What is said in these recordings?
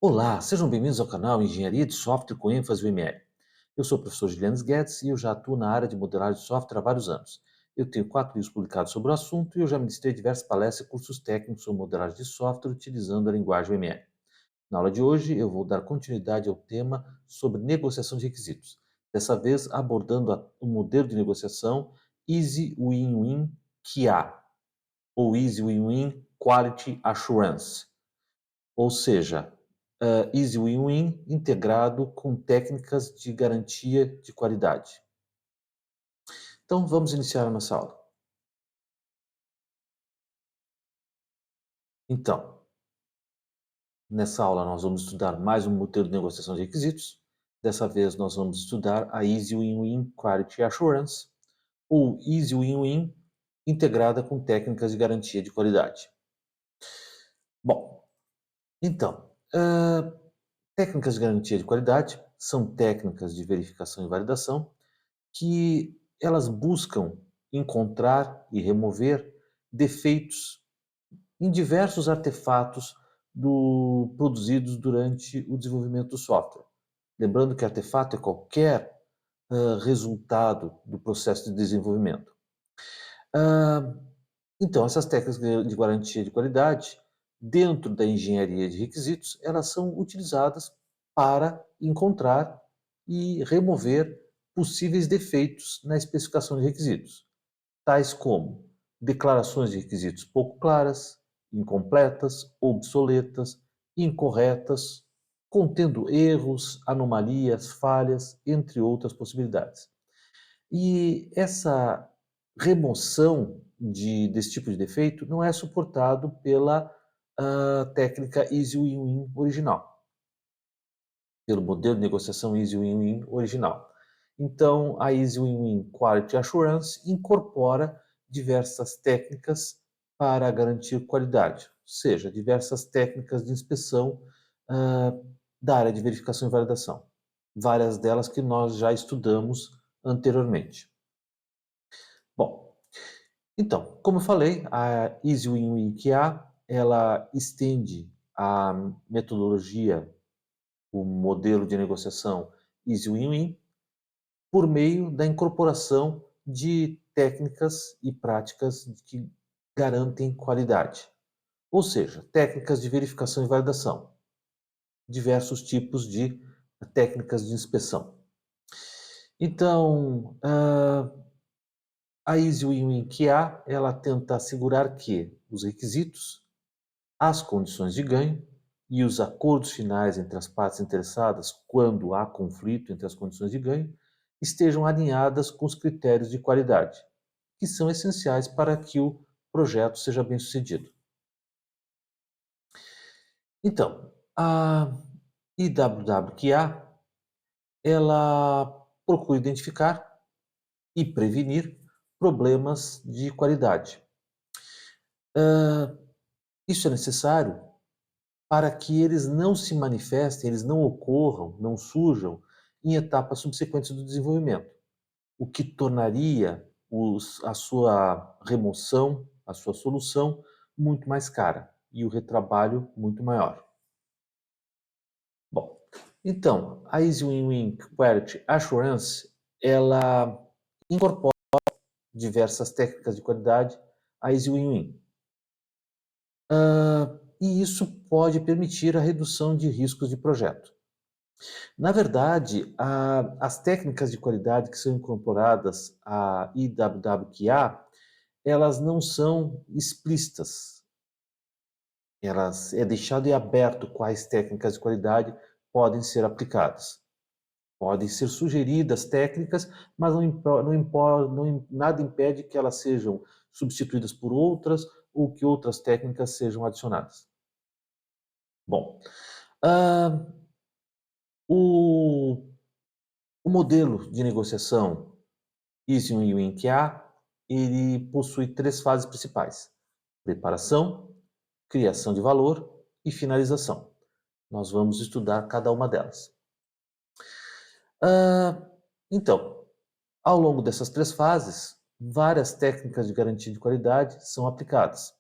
Olá, sejam bem-vindos ao canal Engenharia de Software com ênfase UML. Eu sou o professor Juliano Guedes e eu já atuo na área de modelagem de software há vários anos. Eu tenho 4 livros publicados sobre o assunto e eu já ministrei diversas palestras e cursos técnicos sobre modelagem de software utilizando a linguagem UML. Na aula de hoje, eu vou dar continuidade ao tema sobre negociação de requisitos, dessa vez abordando o modelo de negociação Easy Win-Win QA, ou Easy Win-Win Quality Assurance. Ou seja, Easy Win-Win integrado com técnicas de garantia de qualidade. Então, vamos iniciar a nossa aula. Então, nessa aula nós vamos estudar mais um modelo de negociação de requisitos. Dessa vez nós vamos estudar a Easy Win-Win Quality Assurance, ou Easy Win-Win integrada com técnicas de garantia de qualidade. Bom, então, técnicas de garantia de qualidade são técnicas de verificação e validação que elas buscam encontrar e remover defeitos em diversos artefatos produzidos durante o desenvolvimento do software. Lembrando que artefato é qualquer resultado do processo de desenvolvimento. Ah, então, essas técnicas de garantia de qualidade, dentro da engenharia de requisitos, elas são utilizadas para encontrar e remover possíveis defeitos na especificação de requisitos, tais como declarações de requisitos pouco claras, incompletas, obsoletas, incorretas, contendo erros, anomalias, falhas, entre outras possibilidades. E essa remoção desse tipo de defeito não é suportado pela técnica Easy Win-Win original, pelo modelo de negociação Easy Win-Win original. Então, a Easy Win-Win Quality Assurance incorpora diversas técnicas para garantir qualidade, ou seja, diversas técnicas de inspeção ah, da área de verificação e validação, várias delas que nós já estudamos anteriormente. Bom, então, como eu falei, a Easy Win-Win QA, ela estende a metodologia, o modelo de negociação Easy Win-Win, por meio da incorporação de técnicas e práticas que garantem qualidade. Ou seja, técnicas de verificação e validação, diversos tipos de técnicas de inspeção. Então, a Easy Win-Win QA, ela tenta assegurar que os requisitos, as condições de ganho e os acordos finais entre as partes interessadas, quando há conflito entre as condições de ganho, estejam alinhadas com os critérios de qualidade, que são essenciais para que o projeto seja bem-sucedido. Então, a IWWQA, ela procura identificar e prevenir problemas de qualidade. Isso é necessário para que eles não se manifestem, eles não ocorram, não surjam em etapas subsequentes do desenvolvimento, o que tornaria a sua remoção, a sua solução muito mais cara e o retrabalho muito maior. Bom, então, a Easy Win-Win Quality Assurance, ela incorpora diversas técnicas de qualidade a Easy Win-Win. E isso pode permitir a redução de riscos de projeto. Na verdade, as técnicas de qualidade que são incorporadas à IWWQA, elas não são explícitas. É deixado em aberto quais técnicas de qualidade podem ser aplicadas. Podem ser sugeridas técnicas, mas nada impede que elas sejam substituídas por outras ou que outras técnicas sejam adicionadas. Bom, ah, o, o modelo de negociação Easy Win QA, ele possui 3 fases principais: preparação, criação de valor e finalização. Nós vamos estudar cada uma delas. Ah, então, ao longo dessas 3 fases, várias técnicas de garantia de qualidade são aplicadas.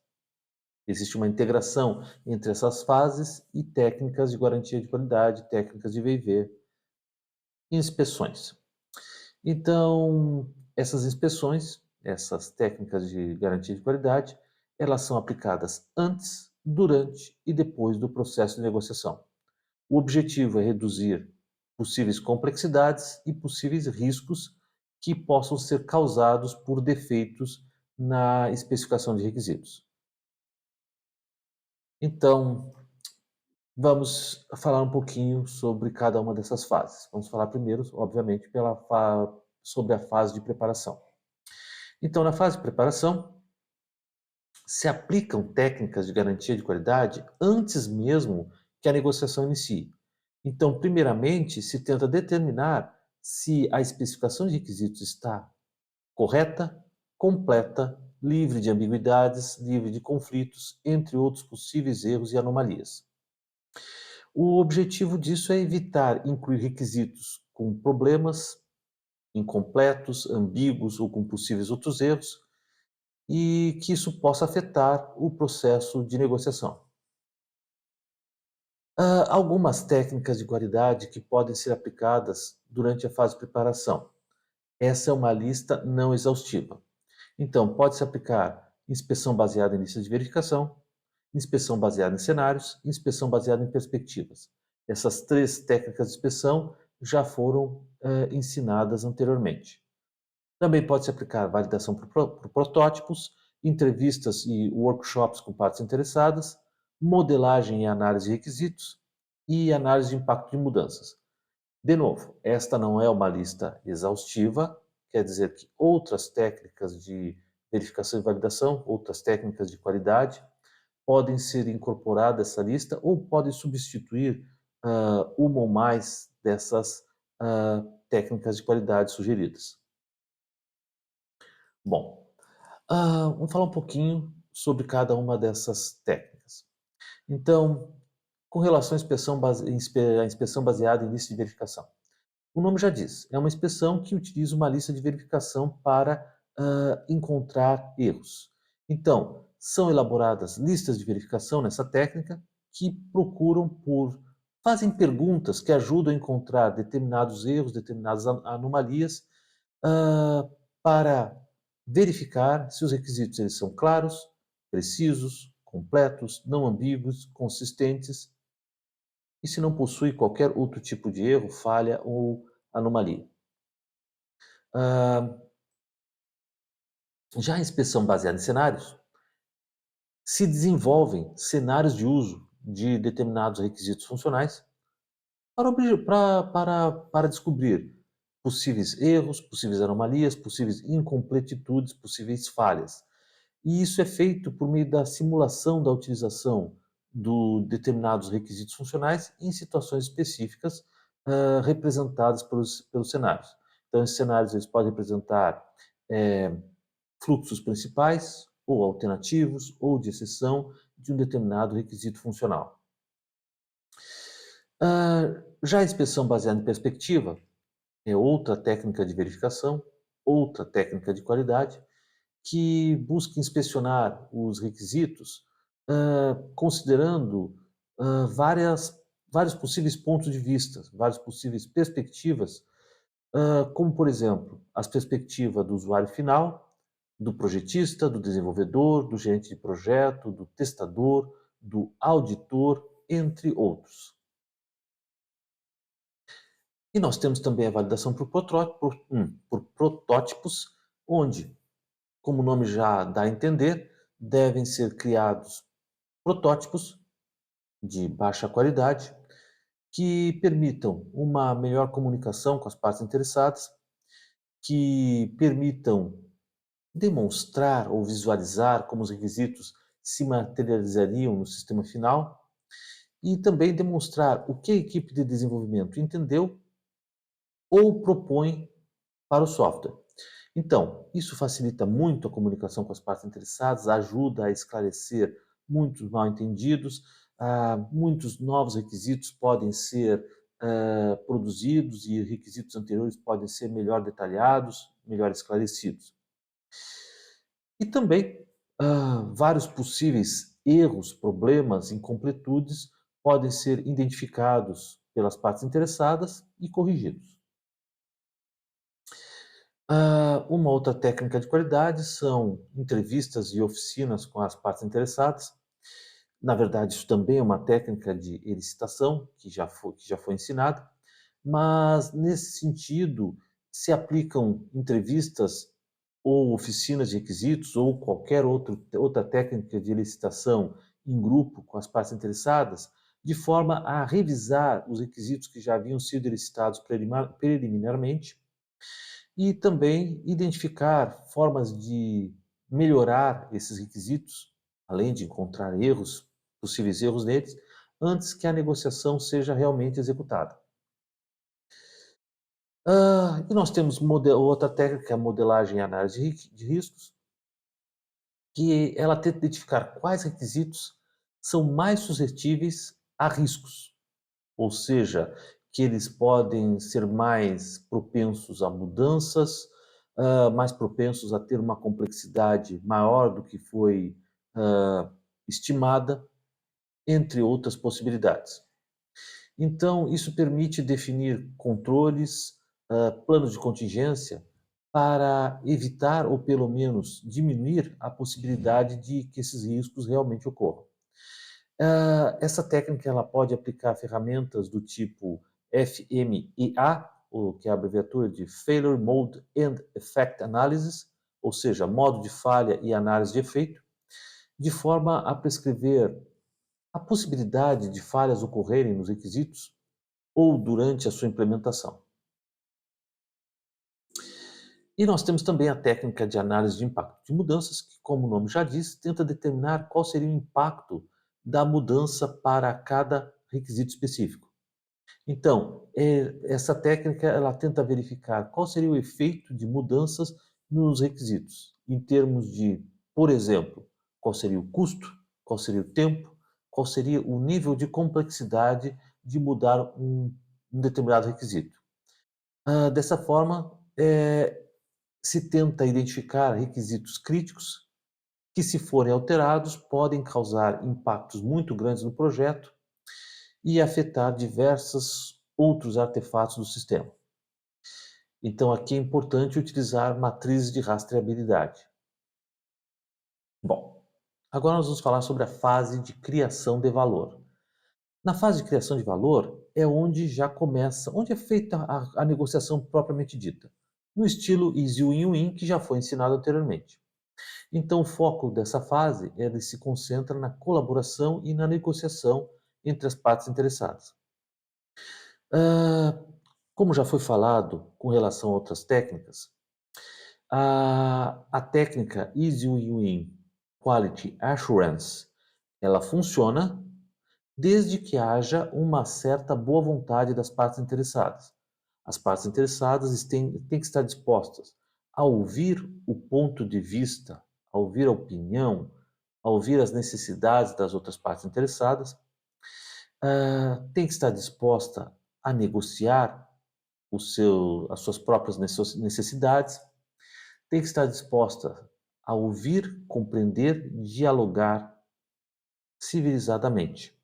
Existe uma integração entre essas fases e técnicas de garantia de qualidade, técnicas de V&V e inspeções. Então, essas inspeções, essas técnicas de garantia de qualidade, elas são aplicadas antes, durante e depois do processo de negociação. O objetivo é reduzir possíveis complexidades e possíveis riscos que possam ser causados por defeitos na especificação de requisitos. Então, vamos falar um pouquinho sobre cada uma dessas fases. Vamos falar primeiro, obviamente, sobre a fase de preparação. Então, na fase de preparação, se aplicam técnicas de garantia de qualidade antes mesmo que a negociação inicie. Então, primeiramente, se tenta determinar se a especificação de requisitos está correta, completa, livre de ambiguidades, livre de conflitos, entre outros possíveis erros e anomalias. O objetivo disso é evitar incluir requisitos com problemas, incompletos, ambíguos ou com possíveis outros erros, e que isso possa afetar o processo de negociação. Algumas técnicas de qualidade que podem ser aplicadas durante a fase de preparação. Essa é uma lista não exaustiva. Então, pode-se aplicar inspeção baseada em listas de verificação, inspeção baseada em cenários, inspeção baseada em perspectivas. Essas três técnicas de inspeção já foram ensinadas anteriormente. Também pode-se aplicar validação por protótipos, entrevistas e workshops com partes interessadas, modelagem e análise de requisitos e análise de impacto de mudanças. De novo, esta não é uma lista exaustiva, quer dizer que outras técnicas de verificação e validação, outras técnicas de qualidade, podem ser incorporadas a essa lista ou podem substituir uma ou mais dessas técnicas de qualidade sugeridas. Bom, vamos falar um pouquinho sobre cada uma dessas técnicas. Então, com relação à inspeção baseada em lista de verificação. O nome já diz, é uma inspeção que utiliza uma lista de verificação para encontrar erros. Então, são elaboradas listas de verificação nessa técnica que fazem perguntas que ajudam a encontrar determinados erros, determinadas anomalias, ah, para verificar se os requisitos eles são claros, precisos, completos, não ambíguos, consistentes e se não possui qualquer outro tipo de erro, falha ou anomalia. Ah, Já a inspeção baseada em cenários, se desenvolvem cenários de uso de determinados requisitos funcionais para descobrir possíveis erros, possíveis anomalias, possíveis incompletitudes, possíveis falhas. E isso é feito por meio da simulação da utilização de determinados requisitos funcionais em situações específicas representadas pelos cenários. Então, esses cenários eles podem representar eh, fluxos principais, ou alternativos, ou de exceção de um determinado requisito funcional. Já a inspeção baseada em perspectiva é outra técnica de verificação, outra técnica de qualidade, que busca inspecionar os requisitos, considerando vários possíveis pontos de vista, várias possíveis perspectivas, como, por exemplo, as perspectivas do usuário final, do projetista, do desenvolvedor, do gerente de projeto, do testador, do auditor, entre outros. E nós temos também a validação por protótipos, onde, como o nome já dá a entender, devem ser criados protótipos de baixa qualidade que permitam uma melhor comunicação com as partes interessadas, que permitam demonstrar ou visualizar como os requisitos se materializariam no sistema final e também demonstrar o que a equipe de desenvolvimento entendeu ou propõe para o software. Então, isso facilita muito a comunicação com as partes interessadas, ajuda a esclarecer muitos mal-entendidos, muitos novos requisitos podem ser produzidos e requisitos anteriores podem ser melhor detalhados, melhor esclarecidos. E também vários possíveis erros, problemas, incompletudes podem ser identificados pelas partes interessadas e corrigidos. Uma outra técnica de qualidade são entrevistas e oficinas com as partes interessadas. Na verdade, isso também é uma técnica de elicitação que já foi ensinada, mas nesse sentido se aplicam entrevistas ou oficinas de requisitos ou qualquer outra técnica de elicitação em grupo com as partes interessadas, de forma a revisar os requisitos que já haviam sido elicitados preliminarmente e também identificar formas de melhorar esses requisitos, além de encontrar erros, possíveis erros neles, antes que a negociação seja realmente executada. E nós temos outra técnica, que é a modelagem e análise de riscos, que ela tenta identificar quais requisitos são mais suscetíveis a riscos, ou seja, que eles podem ser mais propensos a mudanças, mais propensos a ter uma complexidade maior do que foi, estimada, entre outras possibilidades. Então, isso permite definir controles, planos de contingência para evitar ou pelo menos diminuir a possibilidade de que esses riscos realmente ocorram. Essa técnica ela pode aplicar ferramentas do tipo FMEA, o que é a abreviatura de Failure Mode and Effect Analysis, ou seja, modo de falha e análise de efeito, de forma a prescrever a possibilidade de falhas ocorrerem nos requisitos ou durante a sua implementação. E nós temos também a técnica de análise de impacto de mudanças, que, como o nome já diz, tenta determinar qual seria o impacto da mudança para cada requisito específico. Então, essa técnica ela tenta verificar qual seria o efeito de mudanças nos requisitos, em termos de, por exemplo, qual seria o custo, qual seria o tempo, qual seria o nível de complexidade de mudar um determinado requisito. Dessa forma, se tenta identificar requisitos críticos que, se forem alterados, podem causar impactos muito grandes no projeto e afetar diversos outros artefatos do sistema. Então, aqui é importante utilizar matrizes de rastreabilidade. Bom, agora nós vamos falar sobre a fase de criação de valor. Na fase de criação de valor é onde já começa, onde é feita a negociação propriamente dita, no estilo Easy Win-Win que já foi ensinado anteriormente. Então, o foco dessa fase ele se concentra na colaboração e na negociação entre as partes interessadas. Ah, Como já foi falado com relação a outras técnicas, a técnica Easy Win-Win Quality Assurance, ela funciona desde que haja uma certa boa vontade das partes interessadas. As partes interessadas têm que estar dispostas a ouvir o ponto de vista, a ouvir a opinião, a ouvir as necessidades das outras partes interessadas, tem que estar disposta a negociar as suas próprias necessidades, tem que estar disposta a ouvir, compreender, dialogar civilizadamente.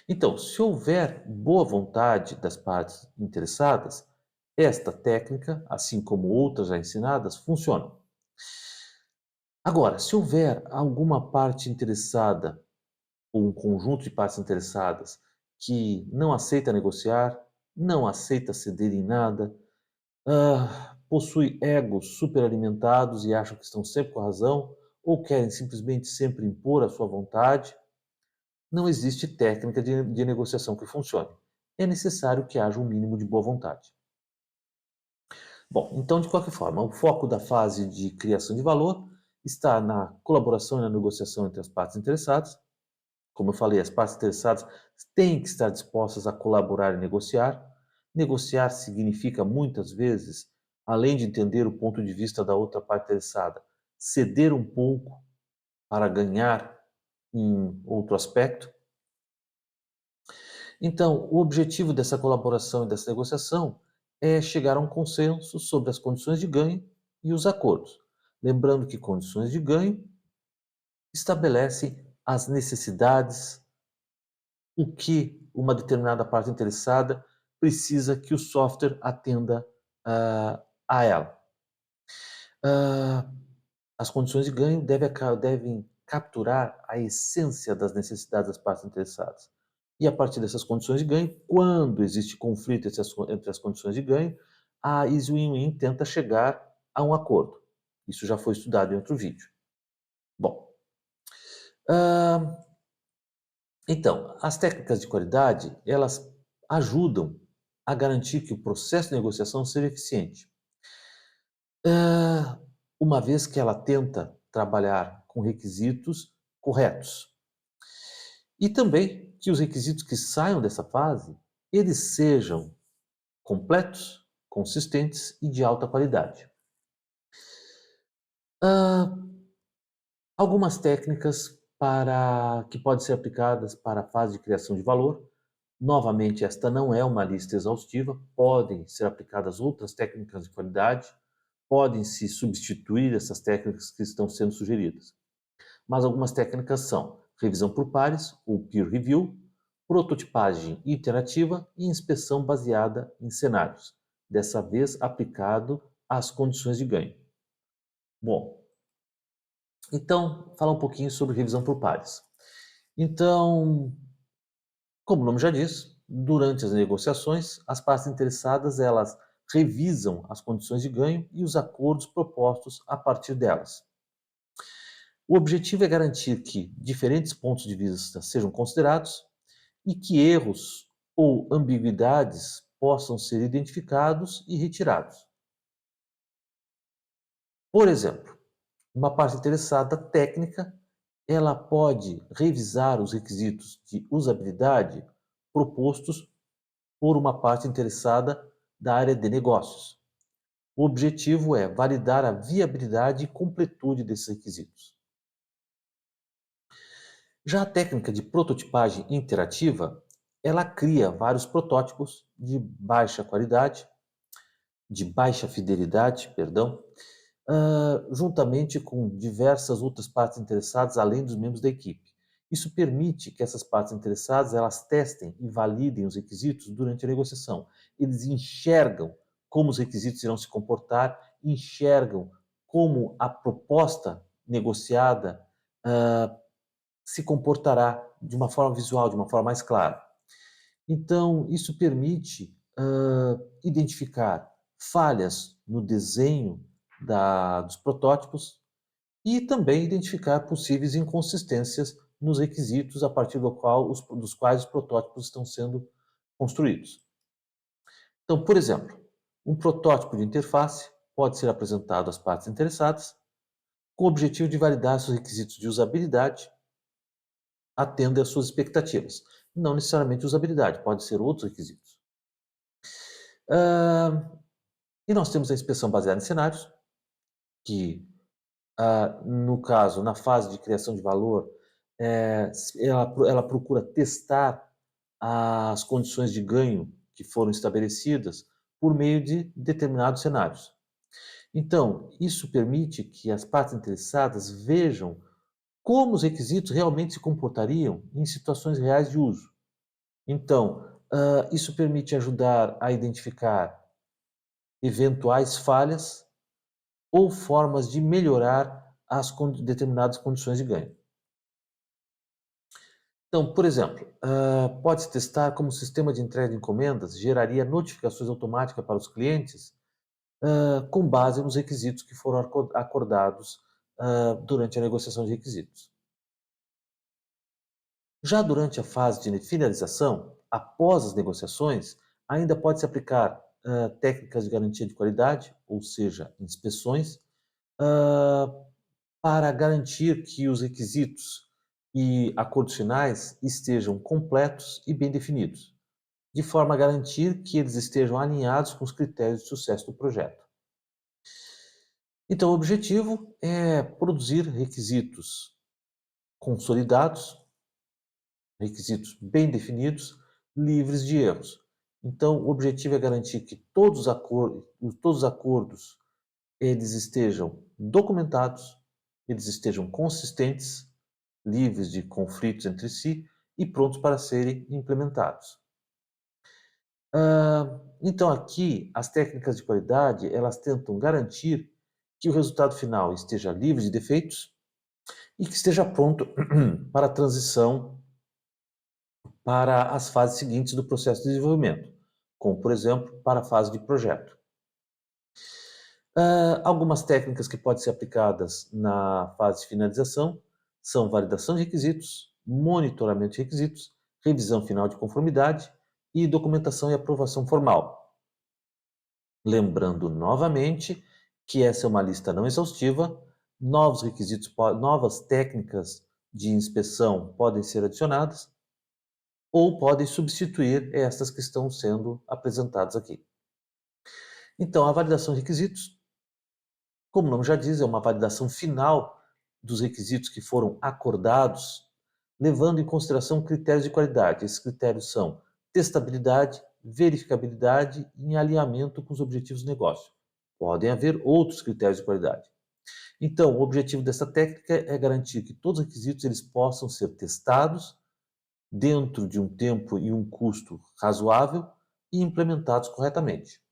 Então, se houver boa vontade das partes interessadas, esta técnica, assim como outras já ensinadas, funciona. Agora, se houver alguma parte interessada ou um conjunto de partes interessadas que não aceita negociar, não aceita ceder em nada, possui egos superalimentados e acham que estão sempre com a razão, ou querem simplesmente sempre impor a sua vontade, não existe técnica de negociação que funcione. É necessário que haja um mínimo de boa vontade. Bom, então, de qualquer forma, o foco da fase de criação de valor está na colaboração e na negociação entre as partes interessadas. Como eu falei, as partes interessadas têm que estar dispostas a colaborar e negociar. Negociar significa, muitas vezes, além de entender o ponto de vista da outra parte interessada, ceder um pouco para ganhar em outro aspecto. Então, o objetivo dessa colaboração e dessa negociação é chegar a um consenso sobre as condições de ganho e os acordos. Lembrando que condições de ganho estabelece as necessidades, o que uma determinada parte interessada precisa que o software atenda a ela. Ah, as condições de ganho devem capturar a essência das necessidades das partes interessadas. E a partir dessas condições de ganho, quando existe conflito entre as condições de ganho, a Easy Win-Win tenta chegar a um acordo. Isso já foi estudado em outro vídeo. Bom, ah, então, as técnicas de qualidade, elas ajudam a garantir que o processo de negociação seja eficiente. Ah, uma vez que ela tenta trabalhar com requisitos corretos. E também que os requisitos que saiam dessa fase, eles sejam completos, consistentes e de alta qualidade. Ah, algumas técnicas que podem ser aplicadas para a fase de criação de valor. Novamente, esta não é uma lista exaustiva, podem ser aplicadas outras técnicas de qualidade, podem se substituir essas técnicas que estão sendo sugeridas. Mas algumas técnicas são revisão por pares, ou peer review, prototipagem iterativa e inspeção baseada em cenários, dessa vez aplicado às condições de ganho. Bom, então, falar um pouquinho sobre revisão por pares. Então, como o nome já diz, durante as negociações, as partes interessadas elas revisam as condições de ganho e os acordos propostos a partir delas. O objetivo é garantir que diferentes pontos de vista sejam considerados e que erros ou ambiguidades possam ser identificados e retirados. Por exemplo, uma parte interessada técnica, ela pode revisar os requisitos de usabilidade propostos por uma parte interessada da área de negócios. O objetivo é validar a viabilidade e completude desses requisitos. Já a técnica de prototipagem interativa, ela cria vários protótipos de baixa fidelidade, perdão, juntamente com diversas outras partes interessadas, além dos membros da equipe. Isso permite que essas partes interessadas elas testem e validem os requisitos durante a negociação. Eles enxergam como os requisitos irão se comportar, enxergam como a proposta negociada se comportará de uma forma visual, de uma forma mais clara. Então, isso permite identificar falhas no desenho dos protótipos e também identificar possíveis inconsistências nos requisitos a partir dos quais os protótipos estão sendo construídos. Então, por exemplo, um protótipo de interface pode ser apresentado às partes interessadas com o objetivo de validar se os requisitos de usabilidade atendem às suas expectativas. Não necessariamente usabilidade, pode ser outros requisitos. Ah, e nós temos a inspeção baseada em cenários, que, no caso, na fase de criação de valor, ela procura testar as condições de ganho que foram estabelecidas por meio de determinados cenários. Então, isso permite que as partes interessadas vejam como os requisitos realmente se comportariam em situações reais de uso. Então, isso permite ajudar a identificar eventuais falhas ou formas de melhorar determinadas condições de ganho. Então, por exemplo, pode-se testar como o sistema de entrega de encomendas geraria notificações automáticas para os clientes, com base nos requisitos que foram acordados durante a negociação de requisitos. Já durante a fase de finalização, após as negociações, ainda pode-se aplicar técnicas de garantia de qualidade, ou seja, inspeções, ah, para garantir que os requisitos e acordos finais estejam completos e bem definidos, de forma a garantir que eles estejam alinhados com os critérios de sucesso do projeto. Então, o objetivo é produzir requisitos consolidados, requisitos bem definidos, livres de erros. Então, o objetivo é garantir que todos os acordos eles estejam documentados, eles estejam consistentes livres de conflitos entre si e prontos para serem implementados. Então aqui, as técnicas de qualidade, elas tentam garantir que o resultado final esteja livre de defeitos e que esteja pronto para a transição para as fases seguintes do processo de desenvolvimento, como, por exemplo, para a fase de projeto. Algumas técnicas que podem ser aplicadas na fase de finalização são validação de requisitos, monitoramento de requisitos, revisão final de conformidade e documentação e aprovação formal. Lembrando novamente que essa é uma lista não exaustiva, novos requisitos, novas técnicas de inspeção podem ser adicionadas ou podem substituir estas que estão sendo apresentadas aqui. Então, a validação de requisitos, como o nome já diz, é uma validação final dos requisitos que foram acordados, levando em consideração critérios de qualidade. Esses critérios são testabilidade, verificabilidade e em alinhamento com os objetivos do negócio. Podem haver outros critérios de qualidade. Então, o objetivo dessa técnica é garantir que todos os requisitos eles possam ser testados dentro de um tempo e um custo razoável e implementados corretamente.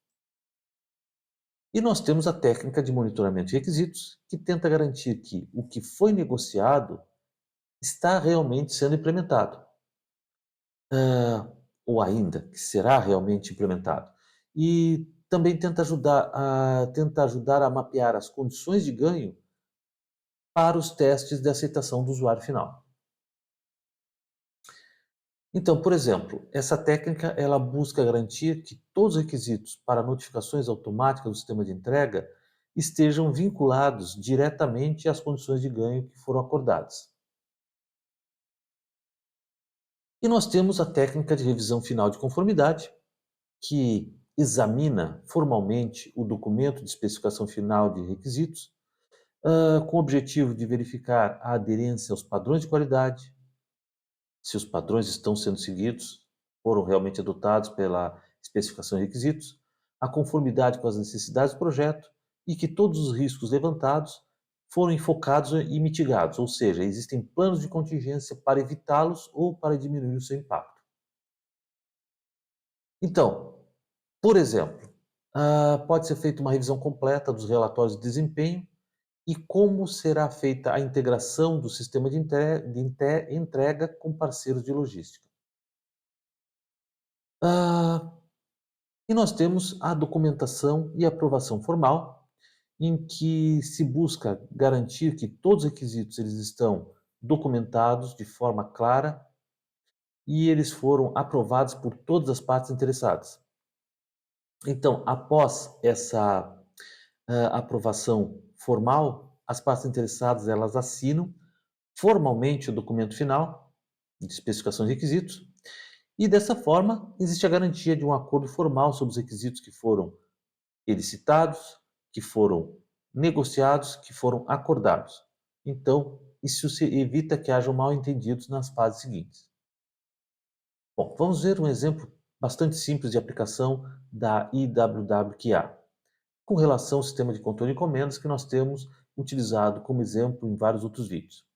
E nós temos a técnica de monitoramento de requisitos, que tenta garantir que o que foi negociado está realmente sendo implementado, ou ainda que será realmente implementado. E também tenta ajudar a mapear as condições de ganho para os testes de aceitação do usuário final. Então, por exemplo, essa técnica ela busca garantir que todos os requisitos para notificações automáticas do sistema de entrega estejam vinculados diretamente às condições de ganho que foram acordadas. E nós temos a técnica de revisão final de conformidade, que examina formalmente o documento de especificação final de requisitos, com o objetivo de verificar a aderência aos padrões de qualidade, se os padrões estão sendo seguidos, foram realmente adotados pela especificação de requisitos, a conformidade com as necessidades do projeto e que todos os riscos levantados foram enfocados e mitigados, ou seja, existem planos de contingência para evitá-los ou para diminuir o seu impacto. Então, por exemplo, pode ser feita uma revisão completa dos relatórios de desempenho e como será feita a integração do sistema de entrega com parceiros de logística. Ah, e nós temos a documentação e aprovação formal, em que se busca garantir que todos os requisitos eles estão documentados de forma clara e eles foram aprovados por todas as partes interessadas. Então, após essa aprovação formal, as partes interessadas elas assinam formalmente o documento final de especificações de requisitos e dessa forma existe a garantia de um acordo formal sobre os requisitos que foram elicitados, que foram negociados, que foram acordados. Então, isso se evita que hajam mal-entendidos nas fases seguintes. Bom, vamos ver um exemplo bastante simples de aplicação da IWWQA, com relação ao sistema de controle de encomendas que nós temos utilizado como exemplo em vários outros vídeos.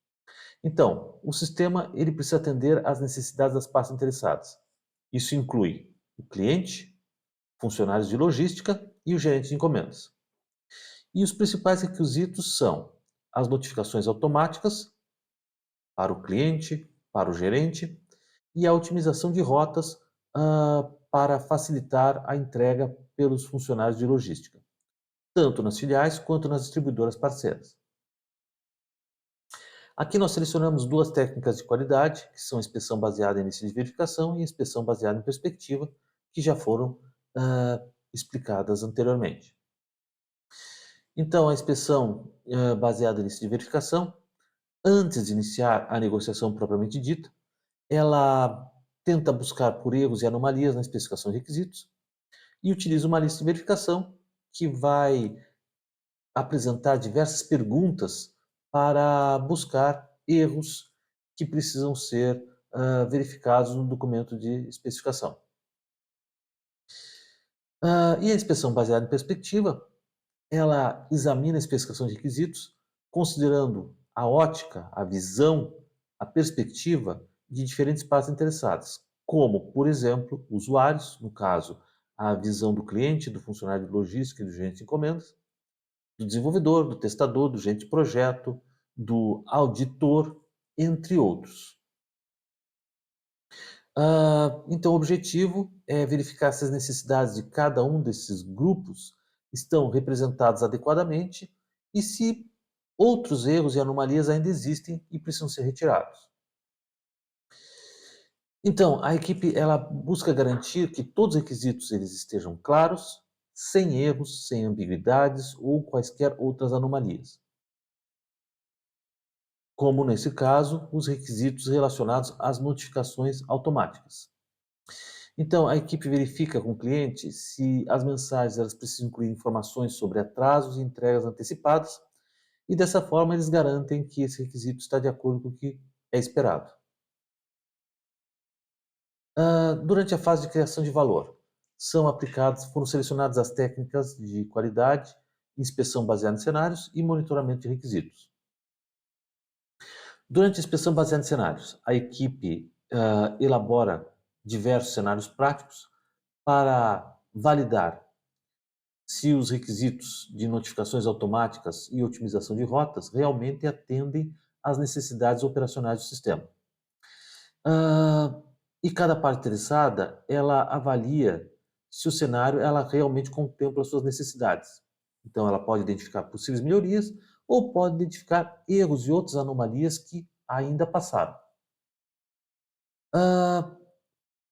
Então, o sistema ele precisa atender às necessidades das partes interessadas. Isso inclui o cliente, funcionários de logística e o gerente de encomendas. E os principais requisitos são as notificações automáticas para o cliente, para o gerente e a otimização de rotas para facilitar a entrega pelos funcionários de logística, tanto nas filiais quanto nas distribuidoras parceiras. Aqui nós selecionamos duas técnicas de qualidade, que são a inspeção baseada em início de verificação e a inspeção baseada em perspectiva, que já foram explicadas anteriormente. Então, a inspeção baseada em início de verificação, antes de iniciar a negociação propriamente dita, ela tenta buscar por erros e anomalias na especificação de requisitos e utiliza uma lista de verificação que vai apresentar diversas perguntas para buscar erros que precisam ser verificados no documento de especificação. E a inspeção baseada em perspectiva, ela examina a especificação de requisitos, considerando a ótica, a visão a perspectiva de diferentes partes interessadas, como, por exemplo, usuários, no caso, a visão do cliente, do funcionário de logística e do gerente de encomendas, do desenvolvedor, do testador, do gerente de projeto, do auditor, entre outros. Então, o objetivo é verificar se as necessidades de cada um desses grupos estão representadas adequadamente e se outros erros e anomalias ainda existem e precisam ser retirados. Então, a equipe ela busca garantir que todos os requisitos eles estejam claros, sem erros, sem ambiguidades ou quaisquer outras anomalias, como nesse caso, os requisitos relacionados às notificações automáticas. Então, a equipe verifica com o cliente se as mensagens elas precisam incluir informações sobre atrasos e entregas antecipadas, e dessa forma eles garantem que esse requisito está de acordo com o que é esperado. Durante a fase de criação de valor, foram selecionadas as técnicas de qualidade, inspeção baseada em cenários e monitoramento de requisitos. Durante a inspeção baseada em cenários, a equipe elabora diversos cenários práticos para validar se os requisitos de notificações automáticas e otimização de rotas realmente atendem às necessidades operacionais do sistema. Ah, e cada parte interessada, ela avalia se o cenário ela realmente contempla as suas necessidades. Então, ela pode identificar possíveis melhorias ou pode identificar erros e outras anomalias que ainda passaram. Ah,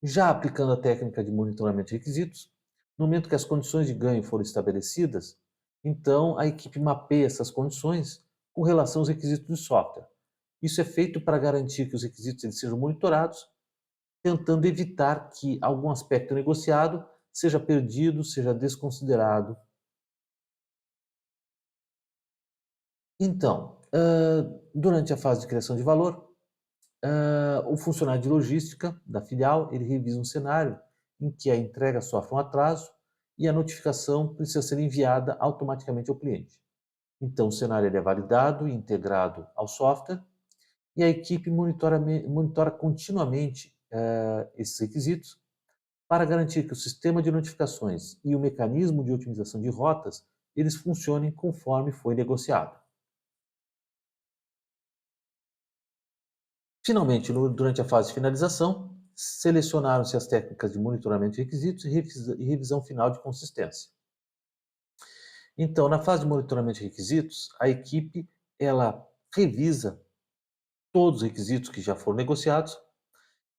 Já aplicando a técnica de monitoramento de requisitos, no momento que as condições de ganho foram estabelecidas, então a equipe mapeia essas condições com relação aos requisitos do software. Isso é feito para garantir que os requisitos eles sejam monitorados, tentando evitar que algum aspecto negociado seja perdido, seja desconsiderado. Então, durante a fase de criação de valor, o funcionário de logística da filial, ele revisa um cenário em que a entrega sofre um atraso e a notificação precisa ser enviada automaticamente ao cliente. Então, o cenário ele é validado e integrado ao software e a equipe monitora continuamente esses requisitos para garantir que o sistema de notificações e o mecanismo de otimização de rotas eles funcionem conforme foi negociado. Finalmente, durante a fase de finalização, selecionaram-se as técnicas de monitoramento de requisitos e revisão final de consistência. Então, na fase de monitoramento de requisitos, a equipe ela revisa todos os requisitos que já foram negociados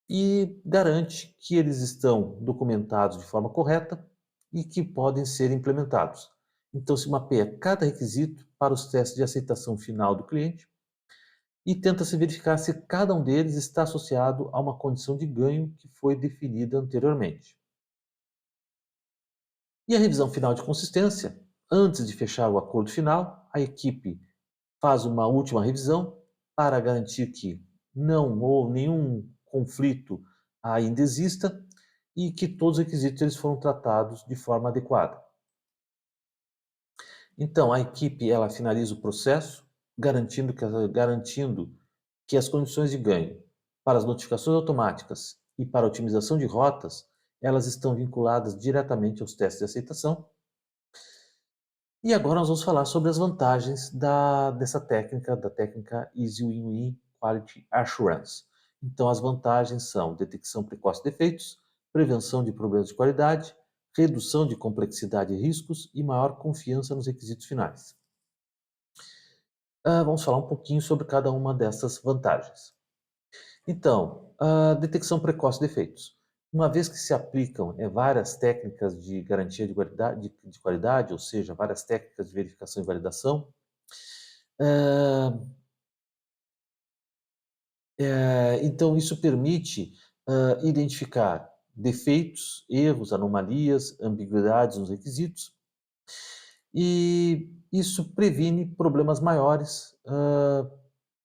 e garante que eles estão documentados de forma correta e que podem ser implementados. Então, se mapeia cada requisito para os testes de aceitação final do cliente e tenta-se verificar se cada um deles está associado a uma condição de ganho que foi definida anteriormente. E a revisão final de consistência, antes de fechar o acordo final, a equipe faz uma última revisão para garantir que não houve nenhum conflito ainda exista e que todos os requisitos eles foram tratados de forma adequada. Então, a equipe ela finaliza o processo, garantindo que as condições de ganho para as notificações automáticas e para a otimização de rotas, elas estão vinculadas diretamente aos testes de aceitação. E agora nós vamos falar sobre as vantagens dessa técnica, da técnica Easy Win-Win Quality Assurance. Então, as vantagens são detecção precoce de defeitos, prevenção de problemas de qualidade, redução de complexidade e riscos e maior confiança nos requisitos finais. Vamos falar um pouquinho sobre cada uma dessas vantagens. Então, a detecção precoce de defeitos. Uma vez que se aplicam várias técnicas de garantia de qualidade, ou seja, várias técnicas de verificação e validação, ah, então isso permite identificar defeitos, erros, anomalias, ambiguidades nos requisitos, e isso previne problemas maiores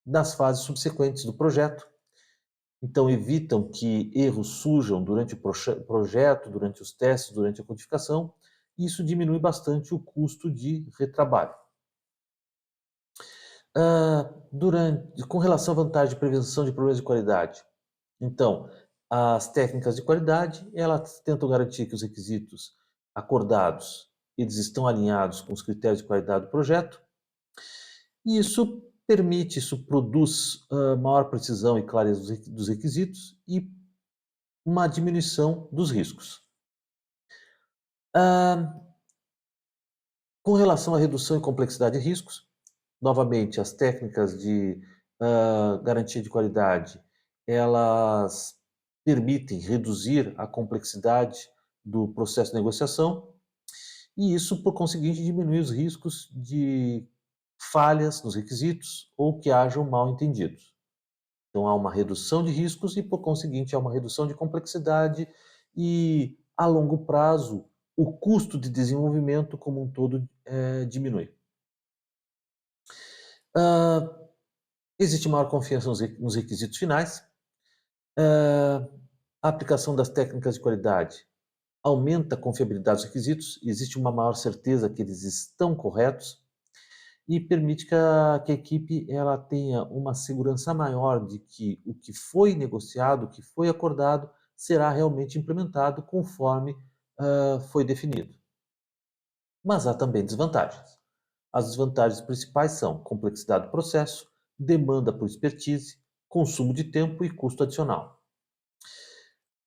nas fases subsequentes do projeto. Então, evitam que erros surjam durante o projeto, durante os testes, durante a codificação, e isso diminui bastante o custo de retrabalho. Com relação à vantagem de prevenção de problemas de qualidade, então, as técnicas de qualidade, elas tentam garantir que os requisitos acordados, eles estão alinhados com os critérios de qualidade do projeto, e isso produz, maior precisão e clareza dos requisitos e uma diminuição dos riscos. Ah, com relação à redução e complexidade de riscos, novamente, as técnicas de garantia de qualidade, elas permitem reduzir a complexidade do processo de negociação e isso, por conseguinte, diminui os riscos de falhas nos requisitos ou que hajam mal-entendidos. Então, há uma redução de riscos e, por conseguinte, há uma redução de complexidade e, a longo prazo, o custo de desenvolvimento como um todo diminui. Ah, Existe maior confiança nos requisitos finais. A aplicação das técnicas de qualidade aumenta a confiabilidade dos requisitos, existe uma maior certeza que eles estão corretos e permite que a equipe ela tenha uma segurança maior de que o que foi negociado, o que foi acordado, será realmente implementado conforme foi definido. Mas há também desvantagens. As desvantagens principais são complexidade do processo, demanda por expertise, consumo de tempo e custo adicional.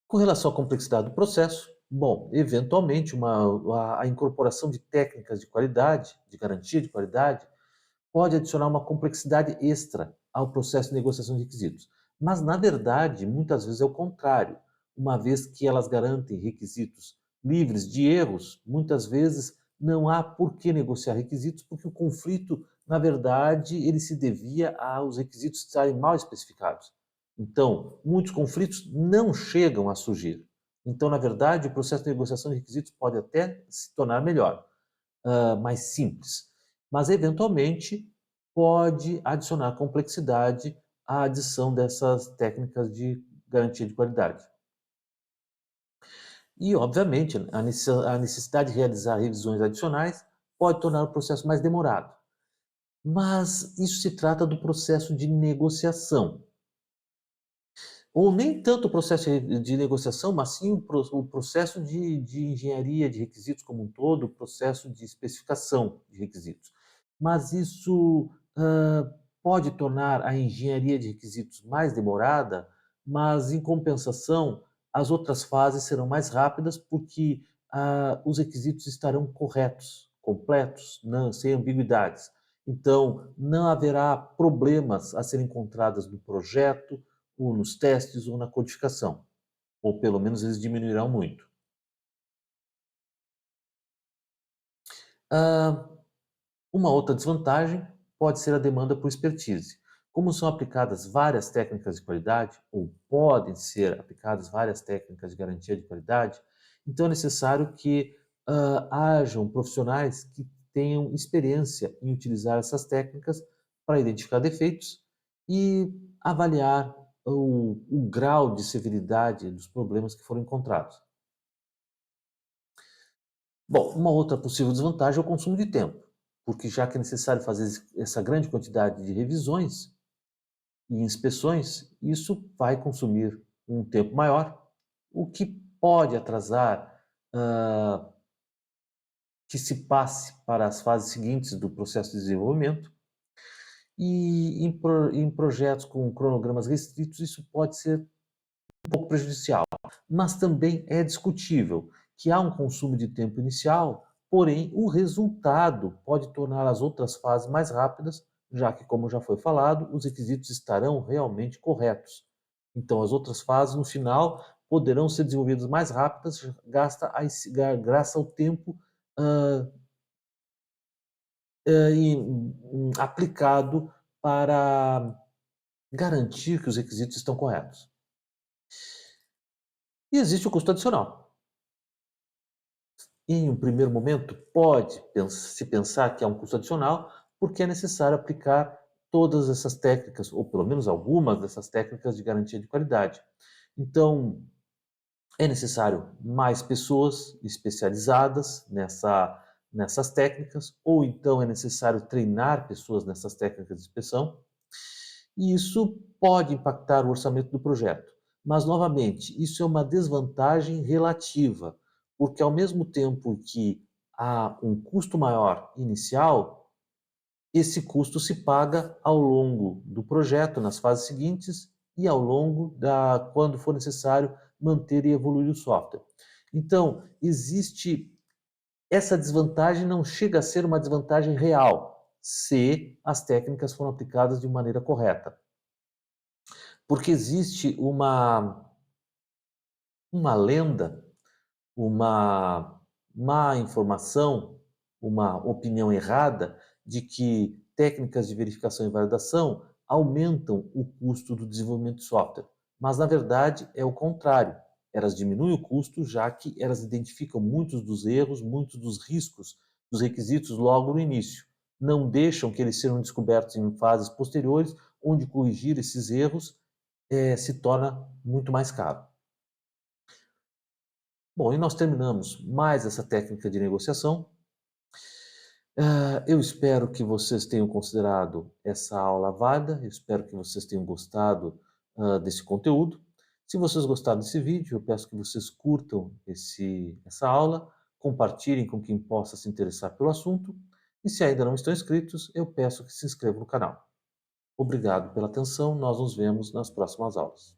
Com relação à complexidade do processo, bom, eventualmente a incorporação de técnicas de qualidade, de garantia de qualidade, pode adicionar uma complexidade extra ao processo de negociação de requisitos. Mas, na verdade, muitas vezes é o contrário. Uma vez que elas garantem requisitos livres de erros, muitas vezes não há por que negociar requisitos, porque o conflito, na verdade, ele se devia aos requisitos estarem mal especificados. Então, muitos conflitos não chegam a surgir. Então, na verdade, o processo de negociação de requisitos pode até se tornar melhor, mais simples, mas eventualmente pode adicionar complexidade à adição dessas técnicas de garantia de qualidade. E, obviamente, a necessidade de realizar revisões adicionais pode tornar o processo mais demorado. Mas isso se trata do processo de negociação. Ou nem tanto o processo de negociação, mas sim o processo de engenharia de requisitos como um todo, o processo de especificação de requisitos. Mas isso pode tornar a engenharia de requisitos mais demorada, mas em compensação, as outras fases serão mais rápidas porque os requisitos estarão corretos, completos, não, sem ambiguidades. Então, não haverá problemas a serem encontrados no projeto, ou nos testes ou na codificação, ou pelo menos eles diminuirão muito. Ah, uma outra desvantagem pode ser a demanda por expertise. Como são aplicadas várias técnicas de qualidade, ou podem ser aplicadas várias técnicas de garantia de qualidade, então é necessário que hajam profissionais que tenham experiência em utilizar essas técnicas para identificar defeitos e avaliar o grau de severidade dos problemas que foram encontrados. Bom, uma outra possível desvantagem é o consumo de tempo, porque já que é necessário fazer essa grande quantidade de revisões e inspeções, isso vai consumir um tempo maior, o que pode atrasar que se passe para as fases seguintes do processo de desenvolvimento. E em projetos com cronogramas restritos, isso pode ser um pouco prejudicial. Mas também é discutível que há um consumo de tempo inicial, porém o resultado pode tornar as outras fases mais rápidas, já que, como já foi falado, os requisitos estarão realmente corretos. Então, as outras fases, no final, poderão ser desenvolvidas mais rápidas, graças ao tempo ah, aplicado para garantir que os requisitos estão corretos. E existe o custo adicional. Em um primeiro momento, se pensar que há um custo adicional, porque é necessário aplicar todas essas técnicas, ou pelo menos algumas dessas técnicas de garantia de qualidade. Então, é necessário mais pessoas especializadas nessas técnicas, ou então é necessário treinar pessoas nessas técnicas de inspeção, e isso pode impactar o orçamento do projeto. Mas, novamente, isso é uma desvantagem relativa, porque ao mesmo tempo que há um custo maior inicial, esse custo se paga ao longo do projeto, nas fases seguintes, e ao longo da quando for necessário manter e evoluir o software. Então, existe essa desvantagem, não chega a ser uma desvantagem real, se as técnicas foram aplicadas de maneira correta. Porque existe uma lenda, uma má informação, uma opinião errada de que técnicas de verificação e validação aumentam o custo do desenvolvimento de software. Mas, na verdade, é o contrário. Elas diminuem o custo, já que elas identificam muitos dos erros, muitos dos riscos dos requisitos logo no início. Não deixam que eles sejam descobertos em fases posteriores, onde corrigir esses erros se torna muito mais caro. Bom, e nós terminamos mais essa técnica de negociação. Eu espero que vocês tenham considerado essa aula válida, eu espero que vocês tenham gostado, desse conteúdo. Se vocês gostaram desse vídeo, eu peço que vocês curtam essa aula, compartilhem com quem possa se interessar pelo assunto, e se ainda não estão inscritos, eu peço que se inscrevam no canal. Obrigado pela atenção, nós nos vemos nas próximas aulas.